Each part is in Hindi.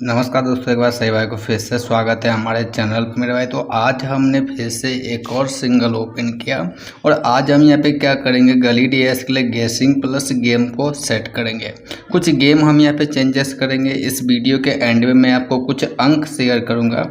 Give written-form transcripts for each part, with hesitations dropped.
नमस्कार दोस्तों, एक बार सही भाई को फिर से स्वागत है हमारे चैनल पर मेरे भाई। तो आज हमने फिर से एक और सिंगल ओपन किया और आज हम यहाँ पे क्या करेंगे, गली डीएस के लिए गैसिंग प्लस गेम को सेट करेंगे। कुछ गेम हम यहाँ पे चेंजेस करेंगे। इस वीडियो के एंड में मैं आपको कुछ अंक शेयर करूँगा,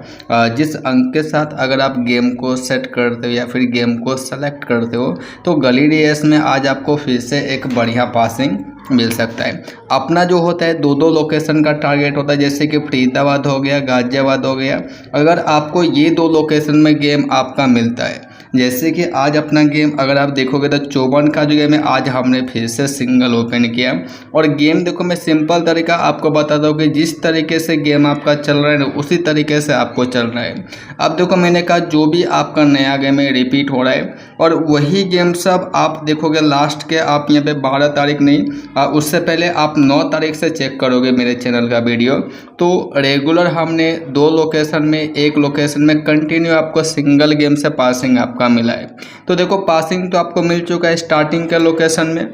जिस अंक के साथ अगर आप गेम को सेट करते हो या फिर गेम को सेलेक्ट करते हो तो गली डीएस में आज आपको फिर से एक बढ़िया पासिंग मिल सकता है। अपना जो होता है दो लोकेशन का टारगेट होता है, जैसे कि फरीदाबाद हो गया, गाजियाबाद हो गया। अगर आपको ये 2 लोकेशन में गेम आपका मिलता है, जैसे कि आज अपना गेम अगर आप देखोगे तो 54 का जो गेम है आज हमने फिर से सिंगल ओपन किया। और गेम देखो, मैं सिंपल तरीका आपको बताता हूँ कि जिस तरीके से गेम आपका चल रहा है ना उसी तरीके से आपको चल रहा है। अब देखो, मैंने कहा जो भी आपका नया गेम है रिपीट हो रहा है और वही गेम सब आप देखोगे लास्ट के आप यहाँ पे 12 तारीख नहीं, उससे पहले आप 9 तारीख से चेक करोगे मेरे चैनल का वीडियो, तो रेगुलर हमने 2 लोकेशन में, एक लोकेशन में कंटिन्यू आपको सिंगल गेम से पासिंग आपका मिला है। तो देखो, पासिंग तो आपको मिल चुका है स्टार्टिंग के लोकेशन में।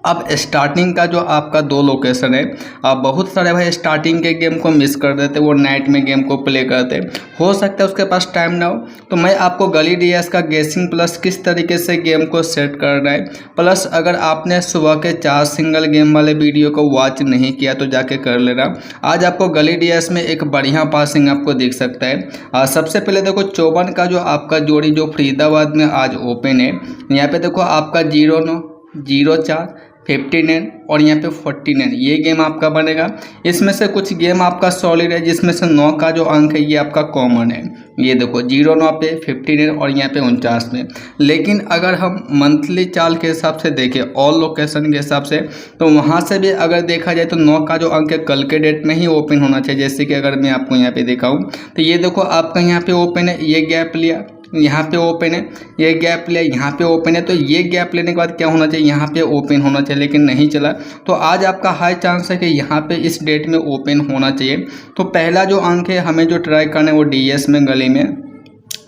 अब स्टार्टिंग का जो आपका 2 लोकेशन है, आप बहुत सारे भाई स्टार्टिंग के गेम को मिस कर देते, वो नाइट में गेम को प्ले करते, हो सकता है उसके पास टाइम ना हो। तो मैं आपको गली डीएस का गैसिंग प्लस किस तरीके से गेम को सेट करना है, प्लस अगर आपने सुबह के 4 सिंगल गेम वाले वीडियो को वॉच नहीं किया तो जाके कर लेना। आज आपको गली डीएस में एक बढ़िया पासिंग आपको दिख सकता है। सबसे पहले देखो, 54 का जो आपका जोड़ी जो फरीदाबाद में आज ओपन है, यहाँ पे देखो आपका 09, 04, 59 और यहाँ पे 49 ये गेम आपका बनेगा। इसमें से कुछ गेम आपका सॉलिड है, जिसमें से 9 का जो अंक है ये आपका कॉमन है। ये देखो 09 पे, 59 और यहाँ पे 49 में। लेकिन अगर हम मंथली चाल के हिसाब से देखें, ऑल लोकेशन के हिसाब से, तो वहाँ से भी अगर देखा जाए तो 9 का जो अंक है कल के डेट में ही ओपन होना चाहिए। जैसे कि अगर मैं आपको यहाँ पे दिखाऊँ तो ये देखो आपका यहाँ पे ओपन है, ये गैप लिया, यहाँ पे ओपन है, ये गैप लिया, यहाँ पे ओपन है। तो ये गैप लेने के बाद क्या होना चाहिए, यहाँ पे ओपन होना चाहिए, लेकिन नहीं चला। तो आज आपका हाई चांस है कि यहाँ पे इस डेट में ओपन होना चाहिए। तो पहला जो अंक है हमें जो ट्राई करना है वो डीएस में गली में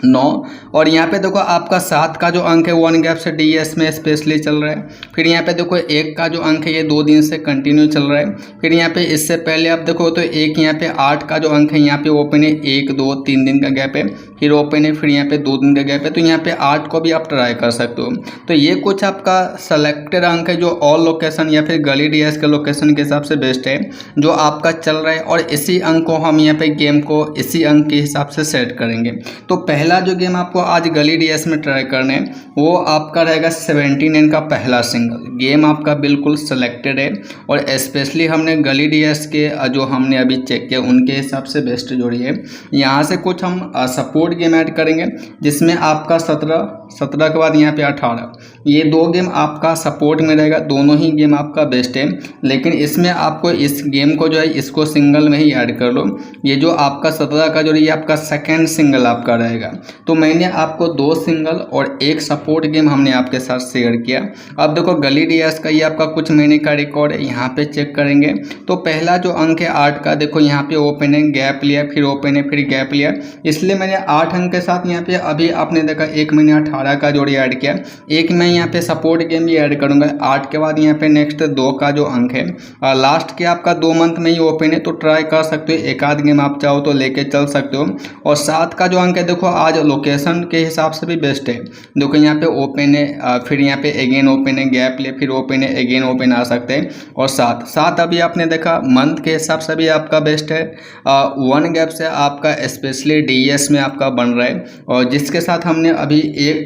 9, और यहाँ पे देखो आपका 7 का जो अंक है 1 गैप से डीएस में स्पेशली चल रहा है। फिर यहाँ पे देखो 1 का जो अंक है ये 2 दिन से कंटिन्यू चल रहा है। फिर यहाँ पे इससे पहले आप देखो तो एक यहाँ पे 8 का जो अंक है यहाँ पे ओपन है, 1, 2, 3 दिन का गैप है, फिर ओपन है, फिर यहाँ पे 2 दिन का गैप है। तो यहाँ पे 8 को भी आप ट्राई कर सकते हो। तो ये कुछ आपका सेलेक्टेड अंक है जो ऑल लोकेशन या फिर गली डीएस के लोकेशन के हिसाब से बेस्ट है, जो आपका चल रहा है। और इसी अंक को हम यहाँ पे गेम को इसी अंक के हिसाब से सेट करेंगे। तो पहला जो गेम आपको आज गली डीएस में ट्राई करने वो आपका रहेगा 79 का पहला सिंगल गेम आपका बिल्कुल सेलेक्टेड है। और स्पेशली हमने गली डीएस के जो हमने अभी चेक किया उनके हिसाब से बेस्ट जोड़ी है। यहाँ से कुछ हम सपोर्ट गेम ऐड करेंगे, जिसमें आपका 17 के बाद यहाँ पे 18, ये 2 गेम आपका सपोर्ट में रहेगा। दोनों ही गेम आपका बेस्ट है, लेकिन इसमें आपको इस गेम को जो है इसको सिंगल में ही ऐड कर लो। ये जो आपका 17 का जोड़ी ये आपका सेकेंड सिंगल आपका रहेगा। तो मैंने आपको 2 सिंगल और 1 सपोर्ट गेम हमने आपके साथ शेयर किया। अब देखो गली डीएस का ये आपका कुछ महीने का रिकॉर्ड है, यहाँ पे चेक करेंगे तो पहला जो अंक है 8 का, देखो यहाँ पे ओपन है, गैप लिया, फिर ओपन है, फिर गैप लिया, इसलिए मैंने 8 अंक के साथ यहाँ पे अभी आपने देखा 1 महीने 18 का जोड़ी ऐड किया। एक मैं यहाँ पे सपोर्ट गेम भी ऐड करूँगा 8 के बाद। यहाँ पे नेक्स्ट 2 का जो अंक है लास्ट के आपका 2 मंथ में ही ओपन है, तो ट्राई कर सकते हो, एक आध गेम आप चाहो तो लेके चल सकते हो। और 7 का जो अंक है देखो आज लोकेशन के हिसाब से भी बेस्ट है। देखो यहाँ पे ओपन है, फिर यहाँ पे अगेन ओपन है, गैप ले, फिर ओपन है, अगेन ओपन आ सकते हैं। और 7 अभी आपने देखा मंथ के हिसाब से भी आपका बेस्ट है। 1 गैप से आपका स्पेशली डीएस में आपका बन रहा है, और जिसके साथ हमने अभी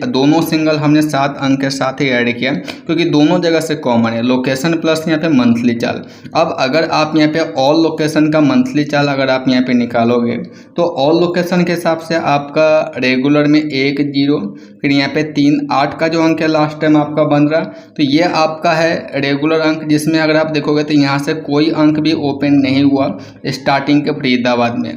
दोनों सिंगल हमने 7 अंक के साथ ही ऐड किया, क्योंकि दोनों जगह से कॉमन है, लोकेशन प्लस यहाँ पे मंथली चाल। अब अगर आप यहाँ पे ऑल लोकेशन का मंथली चाल अगर आप यहाँ पे निकालोगे तो ऑल लोकेशन के हिसाब से आपका रेगुलर में 1, 0, फिर यहाँ पे 3, 8 का जो अंक है लास्ट टाइम आपका बन रहा। तो ये आपका है रेगुलर अंक, जिसमें अगर आप देखोगे तो यहाँ से कोई अंक भी ओपन नहीं हुआ स्टार्टिंग के फरीदाबाद में,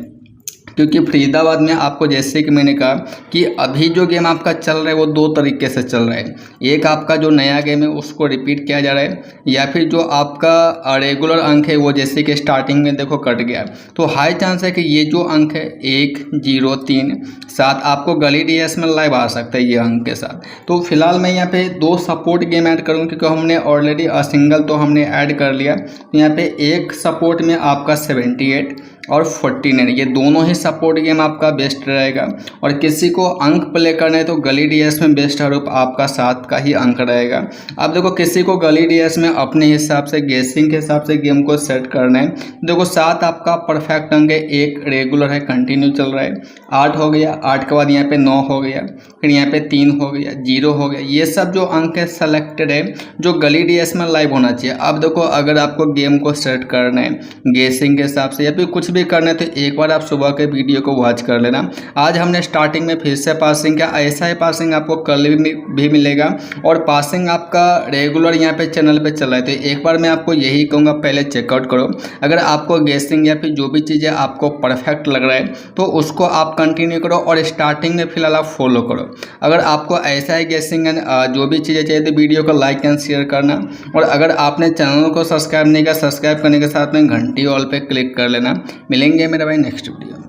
क्योंकि फरीदाबाद में आपको जैसे कि मैंने कहा कि अभी जो गेम आपका चल रहा है वो 2 तरीके से चल रहा है। एक आपका जो नया गेम है उसको रिपीट किया जा रहा है, या फिर जो आपका रेगुलर अंक है वो जैसे कि स्टार्टिंग में देखो कट गया। तो हाई चांस है कि ये जो अंक है 1, 0, 3, 7 आपको गली डीएस में लाइव आ सकता है ये अंक के साथ। तो फिलहाल मैं यहाँ पे 2 सपोर्ट गेम ऐड करूँगा, क्योंकि हमने ऑलरेडी सिंगल तो हमने ऐड कर लिया। तो यहाँ पे एक सपोर्ट में आपका 78, और 49, ये दोनों ही सपोर्ट गेम आपका बेस्ट रहेगा। और किसी को अंक प्ले करना है तो गली डीएस में बेस्ट हरूप आपका 7 का ही अंक रहेगा। अब देखो किसी को गली डीएस में अपने हिसाब से गेसिंग के हिसाब से गेम को सेट करना है, देखो 7 आपका परफेक्ट अंक है, 1 रेगुलर है कंटिन्यू चल रहा है, 8 हो गया, 8 के बाद यहाँ पे 9 हो गया, फिर यहाँ पे 3 हो गया, 0 हो गया, ये सब जो अंक है सेलेक्टेड है जो गली डीएस में लाइव होना चाहिए। अब देखो अगर आपको गेम को सेट करना है गेसिंग के हिसाब से या फिर कुछ भी करना है तो एक बार आप सुबह के वीडियो को वॉच कर लेना। आज हमने स्टार्टिंग में फिर से पासिंग किया, ऐसा ही पासिंग आपको कल भी मिलेगा और पासिंग आपका रेगुलर यहाँ पे चैनल पे चल रहा है। तो एक बार मैं आपको यही कहूँगा पहले चेकआउट करो, अगर आपको गेसिंग या फिर जो भी चीज़ें आपको परफेक्ट लग रहा है तो उसको आप कंटिन्यू करो और स्टार्टिंग में फिलहाल आप फॉलो करो। अगर आपको ऐसा ही गेसिंग जो भी चीज़ें चाहिए तो वीडियो को लाइक एंड शेयर करना, और अगर आपने चैनल को सब्सक्राइब नहीं किया सब्सक्राइब करने के साथ में घंटी ऑल पे क्लिक कर लेना। मिलेंगे मेरे भाई नेक्स्ट वीडियो।